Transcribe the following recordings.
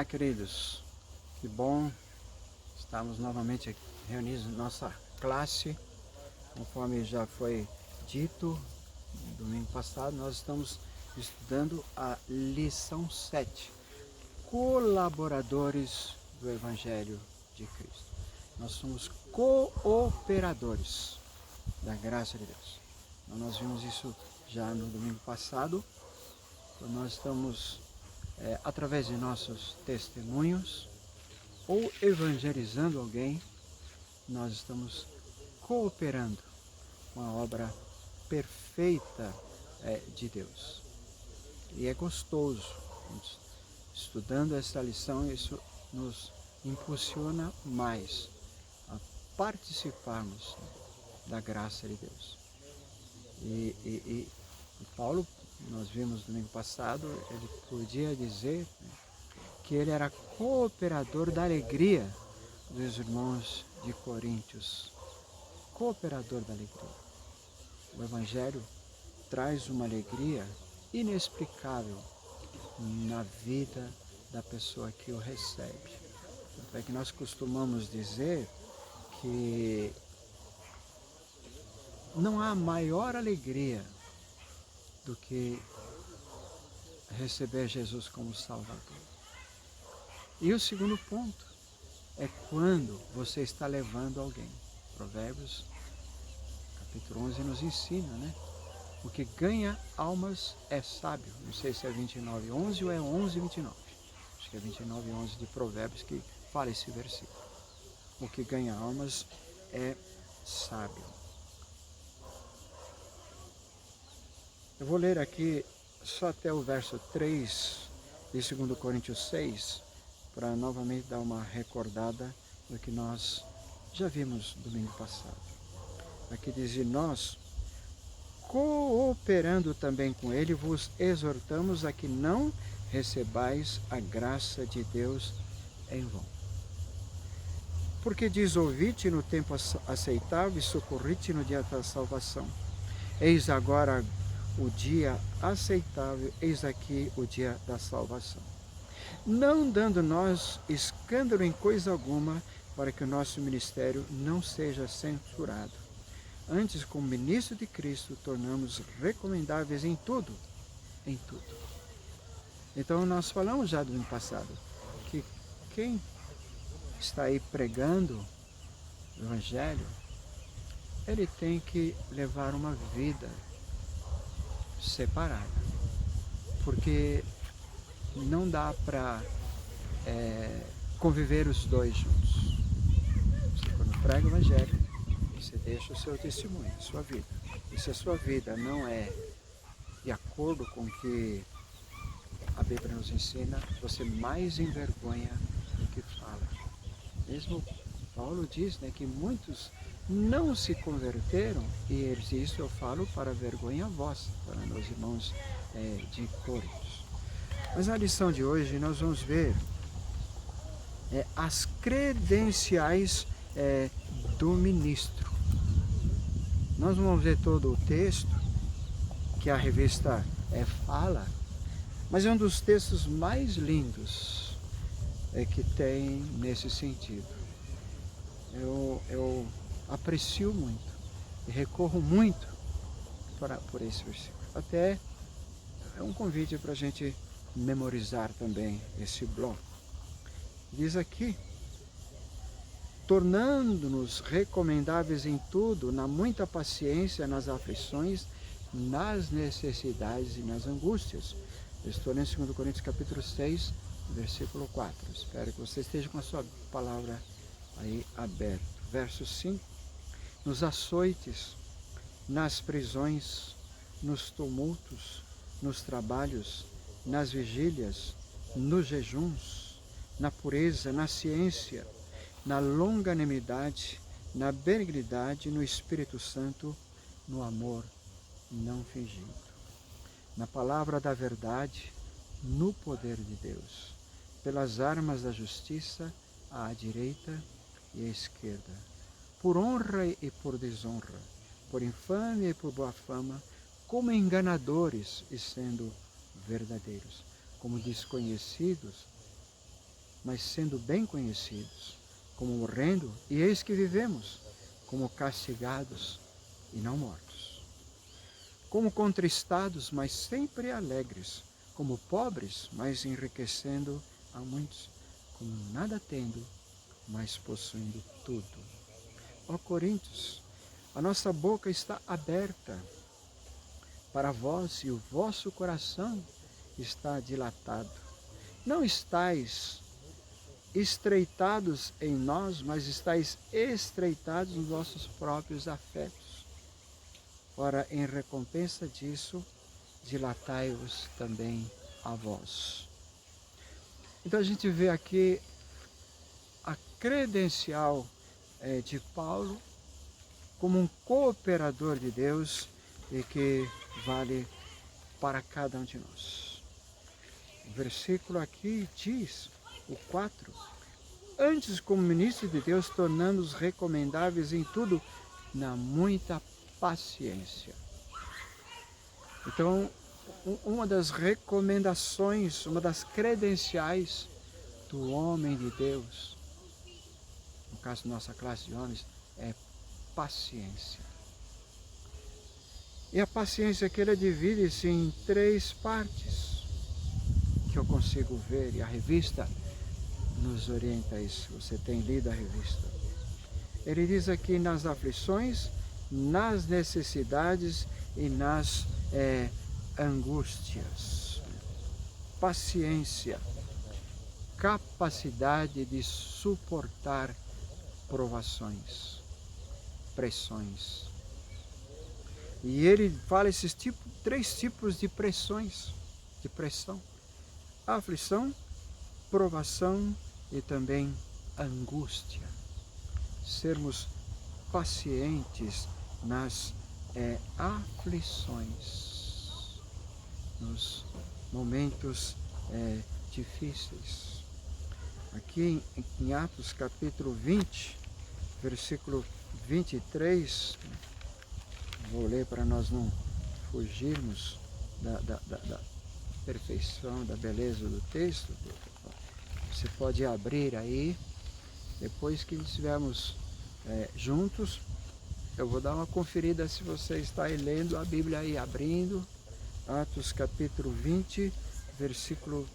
Olá, queridos. Que bom estarmos novamente reunidos em nossa classe. Conforme já foi dito no domingo passado, nós estamos estudando a lição 7, colaboradores do Evangelho de Cristo. Nós somos cooperadores da graça de Deus. Então, nós vimos isso já no domingo passado. Então, nós estamos, através de nossos testemunhos, ou evangelizando alguém, nós estamos cooperando com a obra perfeita de Deus. E é gostoso. Estudando essa lição, isso nos impulsiona mais a participarmos da graça de Deus. E Paulo, nós vimos domingo passado, ele podia dizer que ele era cooperador da alegria dos irmãos de Coríntios. Cooperador da alegria. O Evangelho traz uma alegria inexplicável na vida da pessoa que o recebe. Tanto é que nós costumamos dizer que não há maior alegria do que receber Jesus como Salvador. E o segundo ponto é quando você está levando alguém. Provérbios, capítulo 11, nos ensina, né? O que ganha almas é sábio. Não sei se é 29:11 ou é 11:29. Acho que é 29:11 de Provérbios que fala esse versículo. O que ganha almas é sábio. Eu vou ler aqui só até o verso 3 de 2 Coríntios 6, para novamente dar uma recordada do que nós já vimos domingo passado. Aqui diz: nós, cooperando também com ele, vos exortamos a que não recebais a graça de Deus em vão. Porque diz: ouvi-te no tempo aceitável e socorri-te no dia da salvação. Eis agora o dia aceitável, eis aqui o dia da salvação. Não dando nós escândalo em coisa alguma, para que o nosso ministério não seja censurado. Antes, como ministro de Cristo, tornamos recomendáveis em tudo, em tudo. Então, nós falamos já do ano passado, que quem está aí pregando o Evangelho, ele tem que levar uma vida separada, porque não dá para conviver os dois juntos. Você, quando prega o Evangelho, você deixa o seu testemunho, a sua vida. E se a sua vida não é de acordo com o que a Bíblia nos ensina, você mais envergonha do que fala. Mesmo Paulo diz, né, que muitos não se converteram, e ele diz: isso eu falo para vergonha vossa, para meus irmãos de Coríntios. Mas na lição de hoje nós vamos ver as credenciais do ministro. Nós não vamos ver todo o texto que a revista fala, mas é um dos textos mais lindos que tem nesse sentido. Eu aprecio muito e recorro muito por esse versículo. Até é um convite para a gente memorizar também esse bloco. Diz aqui: tornando-nos recomendáveis em tudo, na muita paciência, nas aflições, nas necessidades e nas angústias. Eu estou lendo 2 Coríntios capítulo 6, versículo 4. Espero que você esteja com a sua palavra aí aberta. Verso 5. Nos açoites, nas prisões, nos tumultos, nos trabalhos, nas vigílias, nos jejuns, na pureza, na ciência, na longanimidade, na benignidade, no Espírito Santo, no amor não fingido, na palavra da verdade, no poder de Deus, pelas armas da justiça, à direita e à esquerda, por honra e por desonra, por infâmia e por boa fama, como enganadores e sendo verdadeiros, como desconhecidos mas sendo bem conhecidos, como morrendo, e eis que vivemos, como castigados e não mortos. Como contristados, mas sempre alegres, como pobres, mas enriquecendo a muitos, como nada tendo, mas possuindo tudo. Ó Coríntios, a nossa boca está aberta para vós e o vosso coração está dilatado. Não estáis estreitados em nós, mas estáis estreitados nos vossos próprios afetos. Ora, em recompensa disso, dilatai-vos também a vós. Então a gente vê aqui a credencial de Paulo como um cooperador de Deus e que vale para cada um de nós. O versículo aqui diz, o 4, antes como ministro de Deus, tornando-os recomendáveis em tudo, na muita paciência. Então, uma das recomendações, uma das credenciais do homem de Deus, no caso da nossa classe de homens, é paciência. E a paciência aqui, ela divide-se em 3 partes, que eu consigo ver, e a revista nos orienta a isso. Você tem lido a revista. Ele diz aqui nas aflições, nas necessidades e nas angústias. Paciência, capacidade de suportar provações, pressões. E ele fala esses 3 tipos de pressões, de pressão: aflição, provação e também angústia. Sermos pacientes nas aflições, nos momentos difíceis. Aqui em Atos capítulo 20, versículo 23, vou ler para nós não fugirmos da perfeição, da beleza do texto. Você pode abrir aí, depois que estivermos juntos, eu vou dar uma conferida se você está aí lendo a Bíblia aí, abrindo. Atos capítulo 20, versículo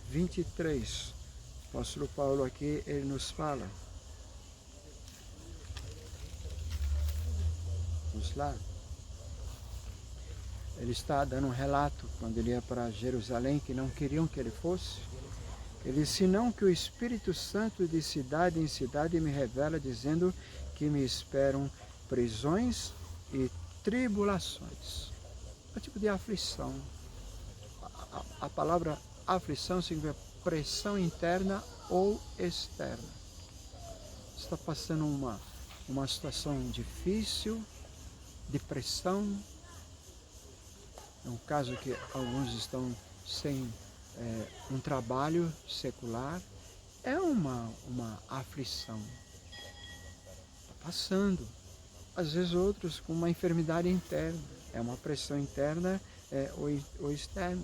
23. O apóstolo Paulo aqui, ele nos fala. Vamos lá. Ele está dando um relato, quando ele ia para Jerusalém, que não queriam que ele fosse. Ele disse, senão que o Espírito Santo de cidade em cidade me revela, dizendo que me esperam prisões e tribulações. É um tipo de aflição. A palavra aflição significa pressão interna ou externa. Está passando uma situação difícil, de pressão. É um caso que alguns estão sem um trabalho secular. É uma aflição. Está passando. Às vezes outros com uma enfermidade interna. É uma pressão interna ou externa.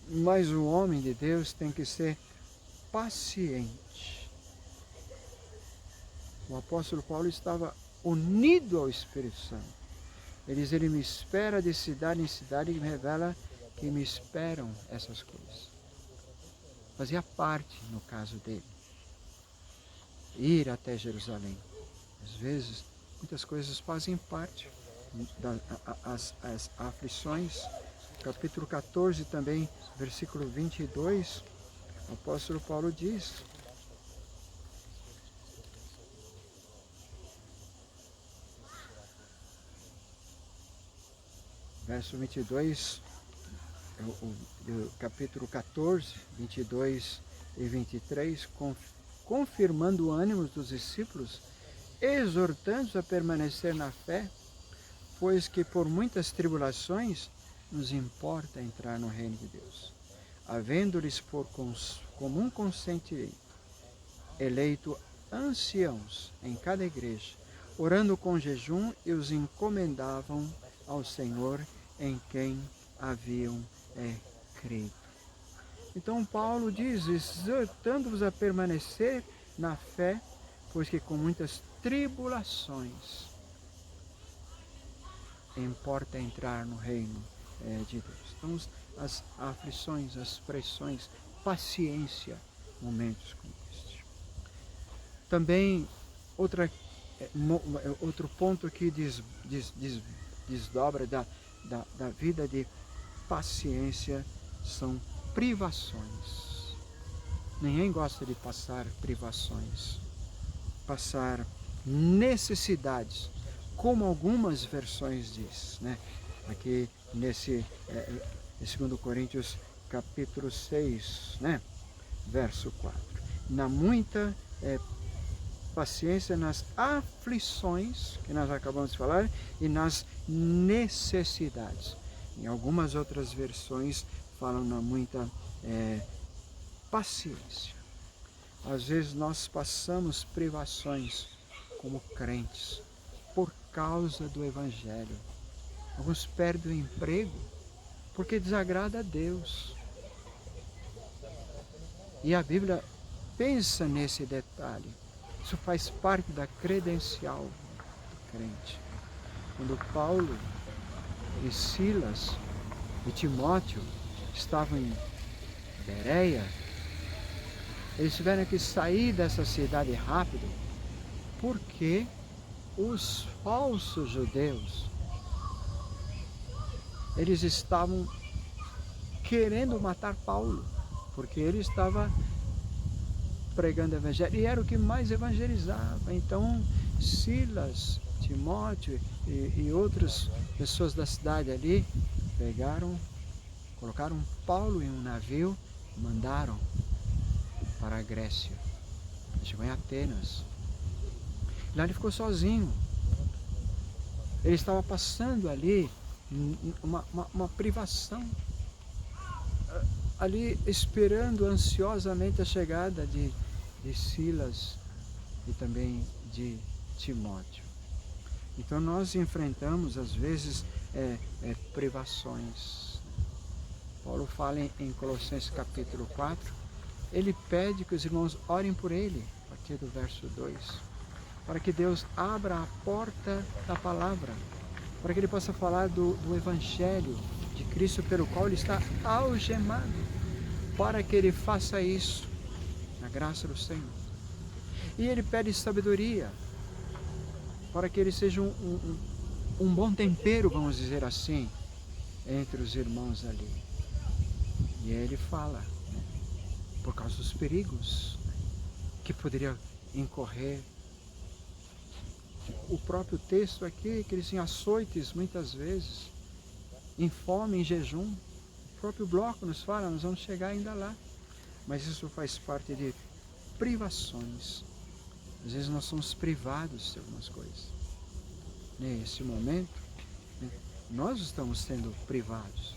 Mas o homem de Deus tem que ser paciente. O apóstolo Paulo estava unido ao Espírito Santo. Ele diz, ele me espera de cidade em cidade e me revela que me esperam essas coisas. Fazia parte, no caso dele, ir até Jerusalém. Às vezes, muitas coisas fazem parte das aflições. Capítulo 14 também, versículo 22, o apóstolo Paulo diz, verso 22, do capítulo 14, 22 e 23, confirmando o ânimo dos discípulos, exortando-os a permanecer na fé, pois que por muitas tribulações nos importa entrar no reino de Deus, havendo-lhes por comum consentimento eleito anciãos em cada igreja, orando com jejum, e os encomendavam ao Senhor em quem haviam crido. Então Paulo diz, exortando-vos a permanecer na fé, pois que com muitas tribulações importa entrar no reino de Deus. Então as aflições, as pressões, paciência, momentos como este. Também outro ponto que desdobra da vida de paciência são privações. Ninguém gosta de passar privações, passar necessidades, como algumas versões diz, né? Aqui nesse 2 Coríntios capítulo 6, né? Verso 4. Na muita paciência nas aflições, que nós acabamos de falar, e nas necessidades. Em algumas outras versões falam na muita paciência. Às vezes nós passamos privações como crentes por causa do Evangelho. Alguns perdem o emprego porque desagrada a Deus. E a Bíblia pensa nesse detalhe. Isso faz parte da credencial do crente. Quando Paulo e Silas e Timóteo estavam em Bereia, eles tiveram que sair dessa cidade rápido, porque os falsos judeus, eles estavam querendo matar Paulo, porque ele estava pregando o evangelho, e era o que mais evangelizava. Então Silas, Timóteo e outras pessoas da cidade ali colocaram Paulo em um navio e mandaram para a Grécia. Ele chegou em Atenas. Lá ele ficou sozinho. Ele estava passando ali uma privação, ali esperando ansiosamente a chegada de Silas e também de Timóteo. Então nós enfrentamos às vezes privações. Paulo fala em Colossenses capítulo 4, ele pede que os irmãos orem por ele, a partir do verso 2, para que Deus abra a porta da palavra, para que ele possa falar do Evangelho de Cristo, pelo qual ele está algemado, para que ele faça isso, na graça do Senhor. E ele pede sabedoria, para que ele seja um bom tempero, vamos dizer assim, entre os irmãos ali. E ele fala, né, por causa dos perigos que poderia incorrer. O próprio texto aqui, que eles têm açoites muitas vezes, em fome, em jejum. O próprio bloco nos fala, nós vamos chegar ainda lá. Mas isso faz parte de privações. Às vezes nós somos privados de algumas coisas. Nesse momento, nós estamos sendo privados.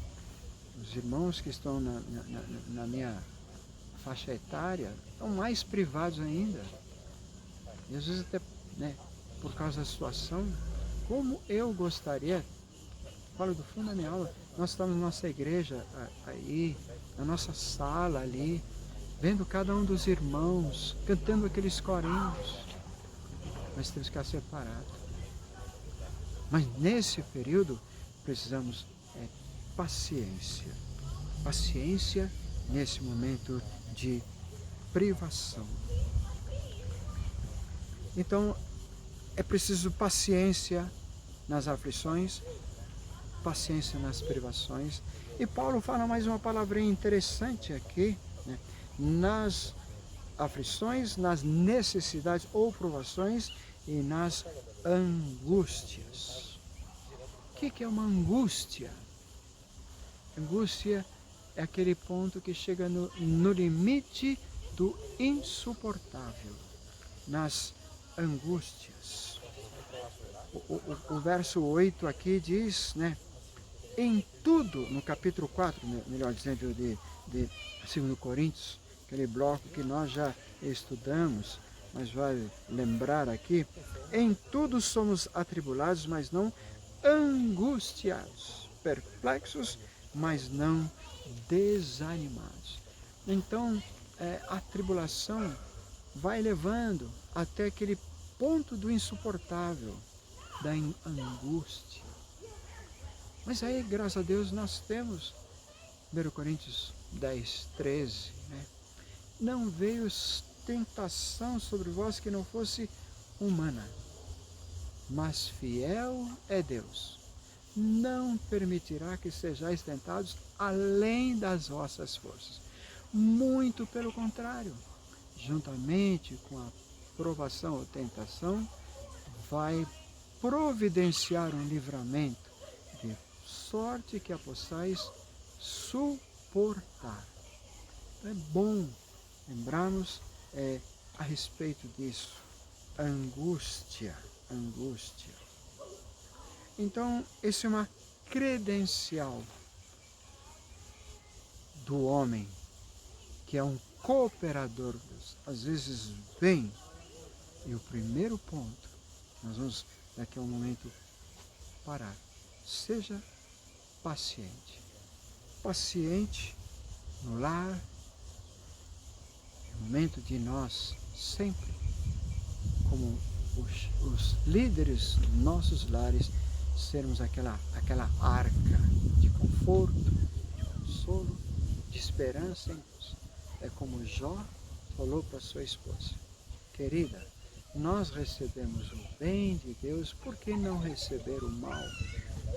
Os irmãos que estão na minha faixa etária estão mais privados ainda. E às vezes até, né, por causa da situação, como eu gostaria, falo do fundo da minha alma, nós estamos na nossa igreja aí, na nossa sala ali, vendo cada um dos irmãos, cantando aqueles corinhos, mas temos que ficar separados. Mas nesse período precisamos paciência. Paciência nesse momento de privação. Então é preciso paciência nas aflições, paciência nas privações. E Paulo fala mais uma palavrinha interessante aqui, né? Nas aflições, nas necessidades ou provações e nas angústias. O que é uma angústia? Angústia é aquele ponto que chega no limite do insuportável, nas angústias. O verso 8 aqui diz, né? Em tudo, no capítulo 4, melhor dizendo, de 2 Coríntios, aquele bloco que nós já estudamos, mas vale lembrar aqui, em tudo somos atribulados, mas não angustiados, perplexos, mas não desanimados. Então, a tribulação vai levando até aquele ponto do insuportável, da angústia. Mas aí, graças a Deus, nós temos 1 Coríntios 10, 13, né? Não veio tentação sobre vós que não fosse humana, mas fiel é Deus. Não permitirá que sejais tentados além das vossas forças. Muito pelo contrário, juntamente com a provação ou tentação, vai providenciar um livramento, de sorte que a possais suportar. Então é bom lembrarmos a respeito disso. Angústia. Então, isso é uma credencial do homem, que é um cooperador de Deus. Às vezes vem, e o primeiro ponto, nós vamos daqui a um momento parar. Seja paciente. Paciente no lar, no momento de nós sempre, como os líderes dos nossos lares, sermos aquela arca de conforto, de consolo, de esperança em Deus. É como Jó falou para sua esposa: querida, nós recebemos o bem de Deus, por que não receber o mal?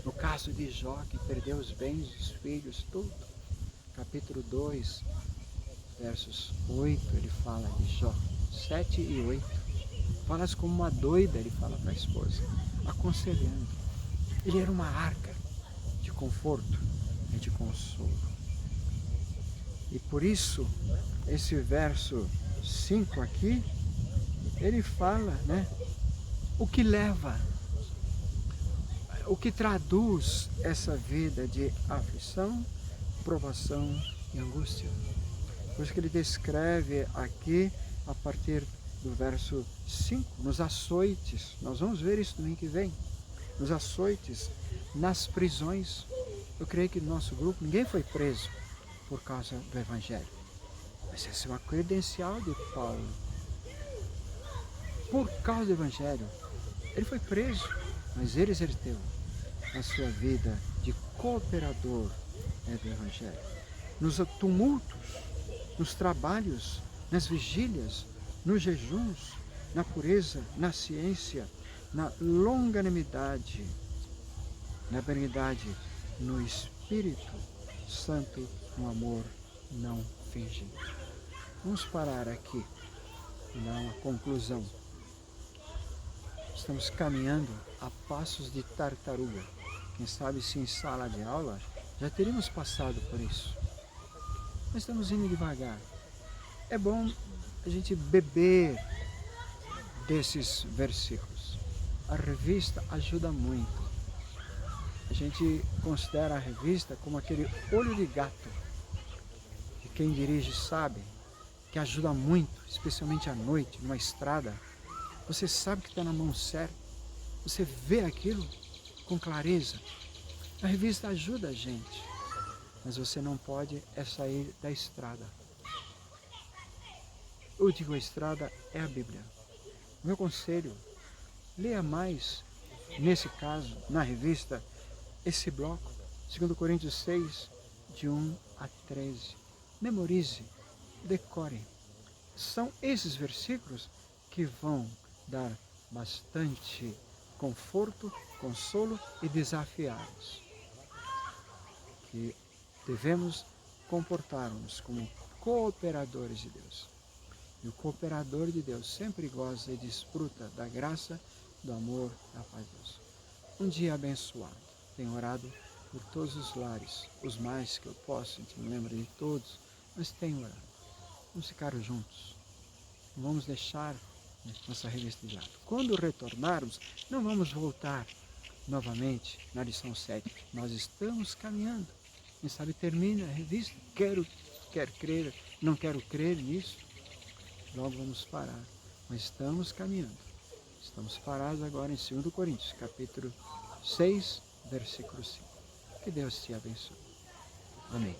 No caso de Jó, que perdeu os bens, os filhos, tudo. Capítulo 2, versos 8, ele fala de Jó, 7 e 8. Falas como uma doida, ele fala para a esposa, aconselhando. Ele era uma arca de conforto e de consolo. E por isso, esse verso 5 aqui, ele fala, né, o que leva, o que traduz essa vida de aflição, provação e angústia. Por isso que ele descreve aqui, a partir do verso 5, nos açoites. Nós vamos ver isso domingo que vem. Nos açoites, nas prisões. Eu creio que no nosso grupo ninguém foi preso por causa do Evangelho. Mas essa é uma credencial de Paulo. Por causa do Evangelho, ele foi preso, mas ele exerceu a sua vida de cooperador do Evangelho. Nos tumultos, nos trabalhos, nas vigílias, nos jejuns, na pureza, na ciência, na longanimidade, na benignidade, no Espírito Santo, no amor não fingido. Vamos parar aqui e dar uma conclusão. Estamos caminhando a passos de tartaruga. Quem sabe se em sala de aula já teríamos passado por isso. Mas estamos indo devagar. É bom a gente beber desses versículos. A revista ajuda muito. A gente considera a revista como aquele olho de gato, que quem dirige sabe, que ajuda muito, especialmente à noite, numa estrada. Você sabe que está na mão certa, você vê aquilo com clareza. A revista ajuda a gente, mas você não pode sair da estrada. Eu digo, a estrada é a Bíblia. Meu conselho, leia mais, nesse caso, na revista, esse bloco, 2 Coríntios 6, de 1 a 13. Memorize, decore. São esses versículos que vão dar bastante conforto, consolo e desafiar-nos. Que devemos comportar-nos como cooperadores de Deus. E o cooperador de Deus sempre goza e desfruta da graça, do amor, da paz de Deus. Um dia abençoado. Tenho orado por todos os lares, os mais que eu posso, não me lembro de todos, mas tenho orado. Vamos ficar juntos. Não vamos deixar nossa revista de lado. Quando retornarmos, não vamos voltar novamente na lição 7. Nós estamos caminhando. Quem sabe termina a revista, quero crer, não quero crer nisso. Logo vamos parar, mas estamos caminhando. Estamos parados agora em 2 Coríntios, capítulo 6, versículo 5. Que Deus te abençoe. Amém.